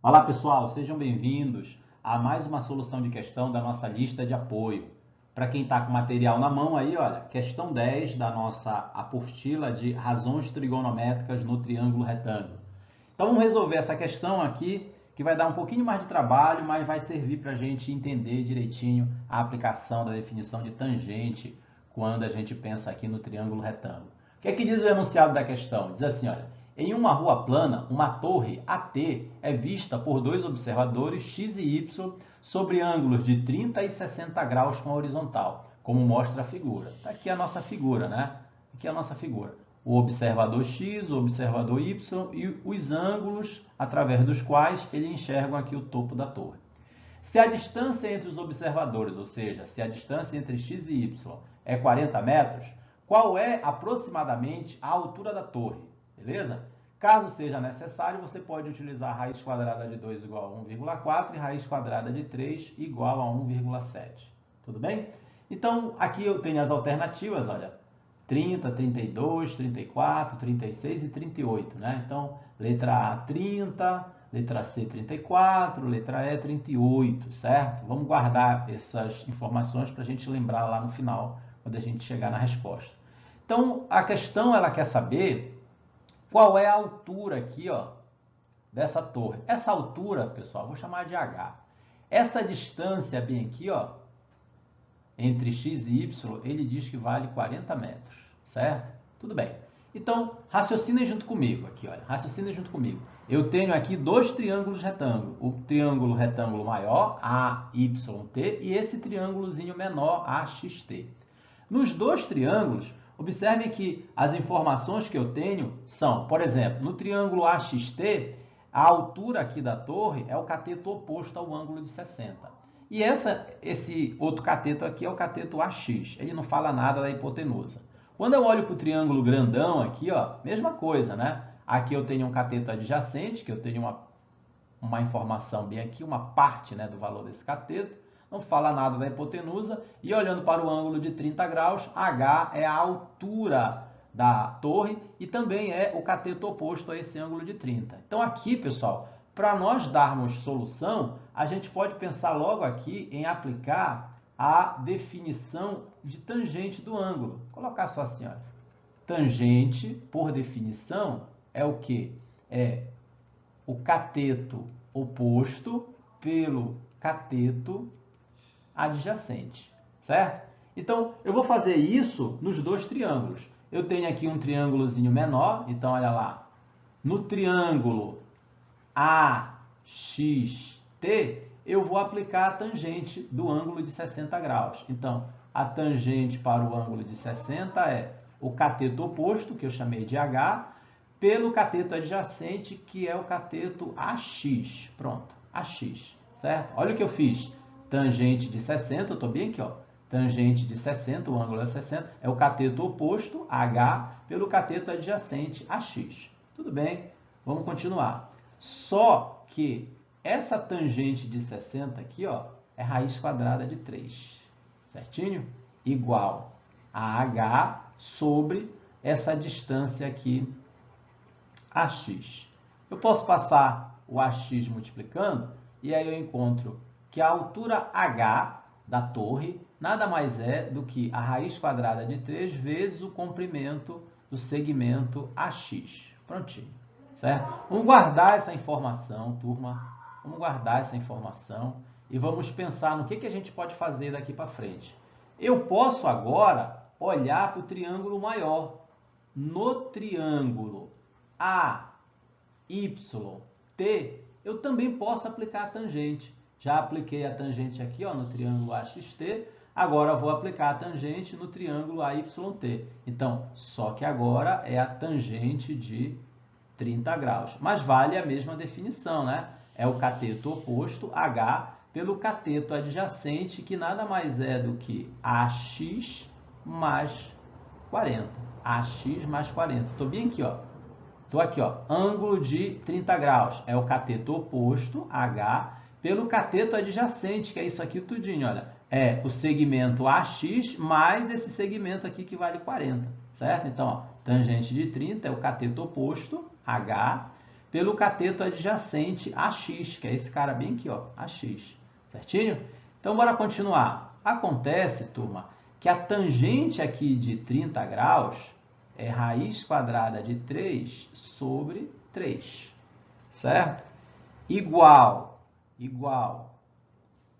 Olá pessoal, sejam bem-vindos a mais uma solução de questão da nossa lista de apoio. Para quem está com o material na mão aí, olha, questão 10 da nossa apostila de razões trigonométricas no triângulo retângulo. Então vamos resolver essa questão aqui, que vai dar um pouquinho mais de trabalho, mas vai servir para a gente entender direitinho a aplicação da definição de tangente quando a gente pensa aqui no triângulo retângulo. O que é que diz o enunciado da questão? Diz assim, olha, em uma rua plana, uma torre AT é vista por dois observadores x e y sobre ângulos de 30 e 60 graus com a horizontal, como mostra a figura. Está aqui a nossa figura, né? Aqui é a nossa figura. O observador x, o observador y e os ângulos através dos quais eles enxergam aqui o topo da torre. Se a distância entre os observadores, ou seja, se a distância entre x e y é 40 metros, qual é aproximadamente a altura da torre? Beleza? Caso seja necessário, você pode utilizar raiz quadrada de 2 igual a 1,4 e raiz quadrada de 3 igual a 1,7. Tudo bem? Então, aqui eu tenho as alternativas, olha, 30, 32, 34, 36 e 38, né? Então, letra A, 30, letra C, 34, letra E, 38, certo? Vamos guardar essas informações para a gente lembrar lá no final, quando a gente chegar na resposta. Então, a questão, ela quer saber qual é a altura aqui, ó, dessa torre. Essa altura, pessoal, vou chamar de H. Essa distância bem aqui, ó, entre x e y, ele diz que vale 40 metros, certo? Tudo bem. Então, raciocinem junto comigo aqui, olha, raciocinem junto comigo. Eu tenho aqui dois triângulos retângulos, o triângulo retângulo maior, AYT, e esse triângulozinho menor, AXT. Nos dois triângulos, observem que as informações que eu tenho são, por exemplo, no triângulo AXT, a altura aqui da torre é o cateto oposto ao ângulo de 60. E esse outro cateto aqui é o cateto AX. Ele não fala nada da hipotenusa. Quando eu olho para o triângulo grandão aqui, ó, mesma coisa, né? Aqui eu tenho um cateto adjacente, que eu tenho uma informação bem aqui, uma parte, né, do valor desse cateto. Não fala nada da hipotenusa. E olhando para o ângulo de 30 graus, H é a altura da torre e também é o cateto oposto a esse ângulo de 30. Então aqui, pessoal, para nós darmos solução, a gente pode pensar logo aqui em aplicar a definição de tangente do ângulo. Vou colocar só assim, olha. Tangente, por definição, é o quê? É o cateto oposto pelo cateto adjacente, certo? Então, eu vou fazer isso nos dois triângulos. Eu tenho aqui um triângulozinho menor, então olha lá. No triângulo AXT, eu vou aplicar a tangente do ângulo de 60 graus. Então, a tangente para o ângulo de 60 é o cateto oposto, que eu chamei de H, pelo cateto adjacente, que é o cateto AX. Pronto, AX, certo? Olha o que eu fiz. Tangente de 60, eu estou bem aqui, ó. Tangente de 60, o ângulo é 60, é o cateto oposto, H, pelo cateto adjacente, AX. Tudo bem, vamos continuar. Só que essa tangente de 60 aqui, ó, é raiz quadrada de 3, certinho? Igual a H sobre essa distância aqui, AX. Eu posso passar o AX multiplicando e aí eu encontro que a altura H da torre nada mais é do que a raiz quadrada de 3 vezes o comprimento do segmento AX. Prontinho, certo? Vamos guardar essa informação, turma. Vamos guardar essa informação e vamos pensar no que a gente pode fazer daqui para frente. Eu posso agora olhar para o triângulo maior. No triângulo AYT, eu também posso aplicar a tangente. Já apliquei a tangente aqui, ó, no triângulo AXT, agora vou aplicar a tangente no triângulo AYT. Então, só que agora é a tangente de 30 graus. Mas vale a mesma definição, né? É o cateto oposto, H, pelo cateto adjacente, que nada mais é do que AX mais 40. AX mais 40. Estou bem aqui, ó. Estou aqui, ó. Ângulo de 30 graus. É o cateto oposto, H, pelo cateto adjacente, que é isso aqui tudinho, olha. É o segmento AX mais esse segmento aqui que vale 40, certo? Então, ó, tangente de 30 é o cateto oposto, H, pelo cateto adjacente AX, que é esse cara bem aqui, ó, AX, certinho? Então, bora continuar. Acontece, turma, que a tangente aqui de 30 graus é raiz quadrada de 3 sobre 3, certo? Igual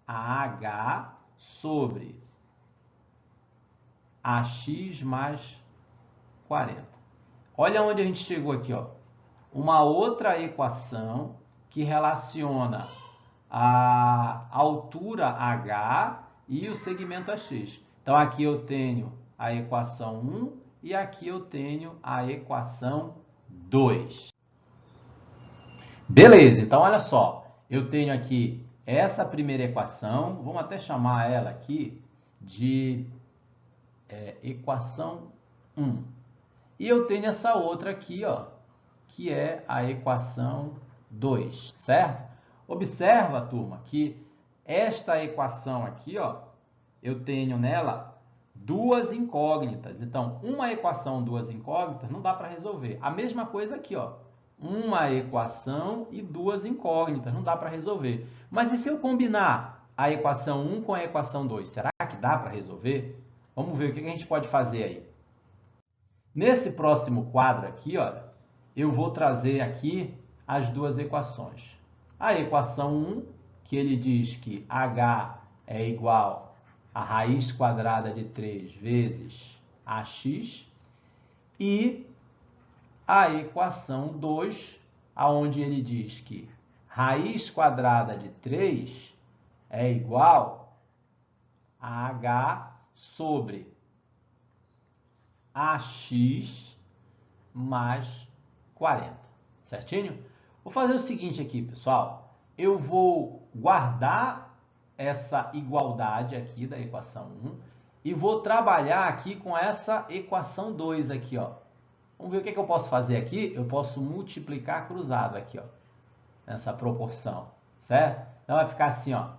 a H sobre AX mais 40. Olha onde a gente chegou aqui, ó. Uma outra equação que relaciona a altura H e o segmento AX. Então, aqui eu tenho a equação 1 e aqui eu tenho a equação 2. Beleza, então olha só. Eu tenho aqui essa primeira equação, vamos até chamar ela aqui de equação 1. E eu tenho essa outra aqui, ó, que é a equação 2, certo? Observa, turma, que esta equação aqui, ó, eu tenho nela duas incógnitas. Então, uma equação, duas incógnitas, não dá para resolver. A mesma coisa aqui, ó, uma equação e duas incógnitas, não dá para resolver. Mas e se eu combinar a equação 1 com a equação 2? Será que dá para resolver? Vamos ver o que a gente pode fazer aí. Nesse próximo quadro aqui, olha, eu vou trazer aqui as duas equações. A equação 1, que ele diz que H é igual a raiz quadrada de 3 vezes AX, e a equação 2, onde ele diz que raiz quadrada de 3 é igual a H sobre AX mais 40, certinho? Vou fazer o seguinte aqui, pessoal. Eu vou guardar essa igualdade aqui da equação 1 e vou trabalhar aqui com essa equação 2 aqui, ó. Vamos ver o que eu posso fazer aqui? Eu posso multiplicar cruzado aqui, ó, nessa proporção, certo? Então, vai ficar assim, ó.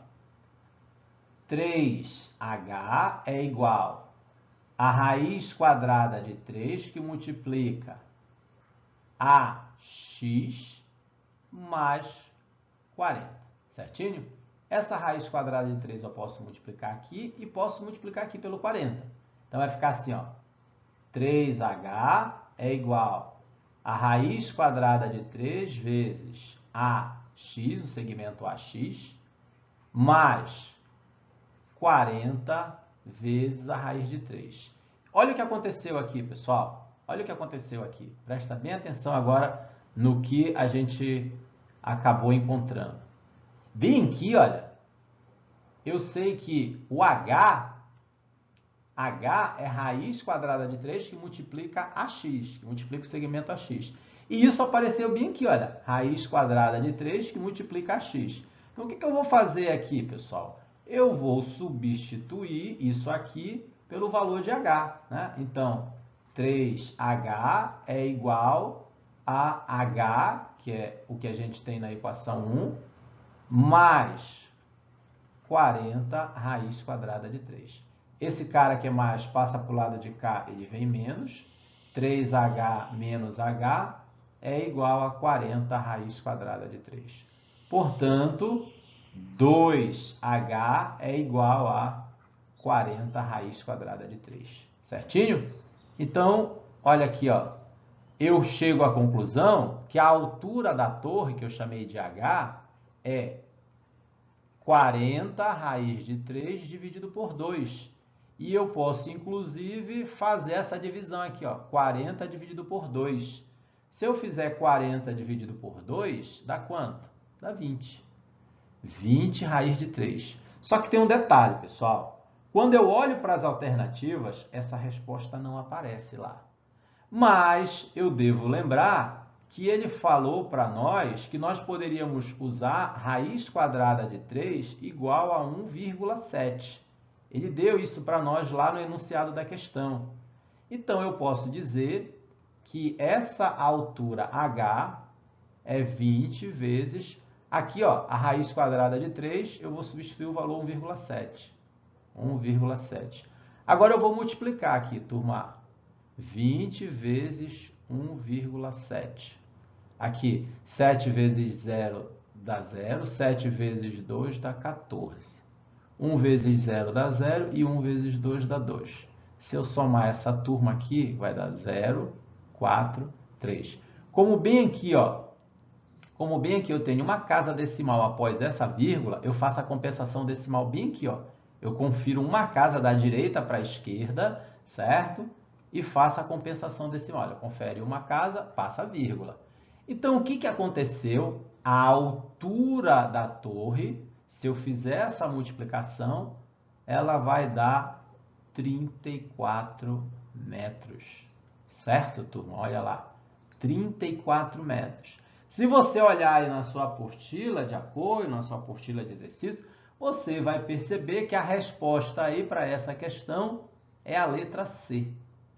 3H é igual a raiz quadrada de 3 que multiplica AX mais 40, certinho? Essa raiz quadrada de 3 eu posso multiplicar aqui e posso multiplicar aqui pelo 40. Então, vai ficar assim, ó. 3H é igual a raiz quadrada de 3 vezes AX, o segmento AX, mais 40 vezes a raiz de 3. Olha o que aconteceu aqui, pessoal. Olha o que aconteceu aqui. Presta bem atenção agora no que a gente acabou encontrando. Bem aqui, olha, eu sei que o H é raiz quadrada de 3 que multiplica AX, que multiplica o segmento AX. E isso apareceu bem aqui, olha, raiz quadrada de 3 que multiplica AX. Então, o que eu vou fazer aqui, pessoal? Eu vou substituir isso aqui pelo valor de H, né? Então, 3H é igual a H, que é o que a gente tem na equação 1, mais 40 raiz quadrada de 3. Esse cara que é mais passa para o lado de cá, ele vem menos. 3H menos H é igual a 40 raiz quadrada de 3. Portanto, 2H é igual a 40 raiz quadrada de 3. Certinho? Então, olha aqui, ó. Eu chego à conclusão que a altura da torre, que eu chamei de H, é 40 raiz de 3 dividido por 2. E eu posso, inclusive, fazer essa divisão aqui, ó, 40 dividido por 2. Se eu fizer 40 dividido por 2, dá quanto? Dá 20. 20 raiz de 3. Só que tem um detalhe, pessoal. Quando eu olho para as alternativas, essa resposta não aparece lá. Mas eu devo lembrar que ele falou para nós que nós poderíamos usar raiz quadrada de 3 igual a 1,7. Ele deu isso para nós lá no enunciado da questão. Então, eu posso dizer que essa altura H é 20 vezes... Aqui, ó, a raiz quadrada de 3, eu vou substituir o valor 1,7. 1,7. Agora, eu vou multiplicar aqui, turma. 20 vezes 1,7. Aqui, 7 vezes 0 dá 0, 7 vezes 2 dá 14. 1 vezes 0 dá 0 e 1 vezes 2 dá 2. Se eu somar essa turma aqui, vai dar 0, 4, 3. Como bem aqui eu tenho uma casa decimal após essa vírgula, eu faço a compensação decimal bem aqui, ó. Eu confiro uma casa da direita para a esquerda, certo? E faço a compensação decimal. Olha, confere uma casa, passa a vírgula. Então, o que aconteceu? A altura da torre, se eu fizer essa multiplicação, ela vai dar 34 metros. Certo, turma? Olha lá, 34 metros. Se você olhar aí na sua apostila de apoio, na sua apostila de exercício, você vai perceber que a resposta aí para essa questão é a letra C.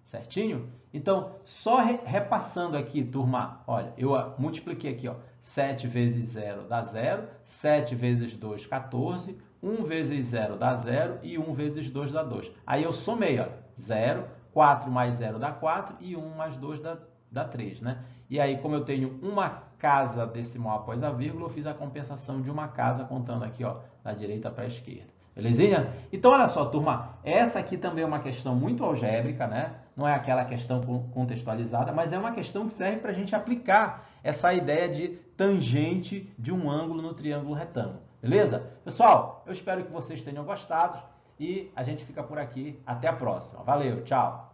Certinho? Então, só repassando aqui, turma, olha, eu multipliquei aqui, ó, 7 vezes 0 dá 0, 7 vezes 2, 14, 1 vezes 0 dá 0 e 1 vezes 2 dá 2. Aí eu somei, ó, 0, 4 mais 0 dá 4 e 1 mais 2 dá 3, né? E aí, como eu tenho uma casa decimal após a vírgula, eu fiz a compensação de uma casa contando aqui, ó, da direita para a esquerda. Belezinha? Então, olha só, turma, essa aqui também é uma questão muito algébrica, né? Não é aquela questão contextualizada, mas é uma questão que serve para a gente aplicar essa ideia de tangente de um ângulo no triângulo retângulo. Beleza? Pessoal, eu espero que vocês tenham gostado e a gente fica por aqui. Até a próxima. Valeu, tchau!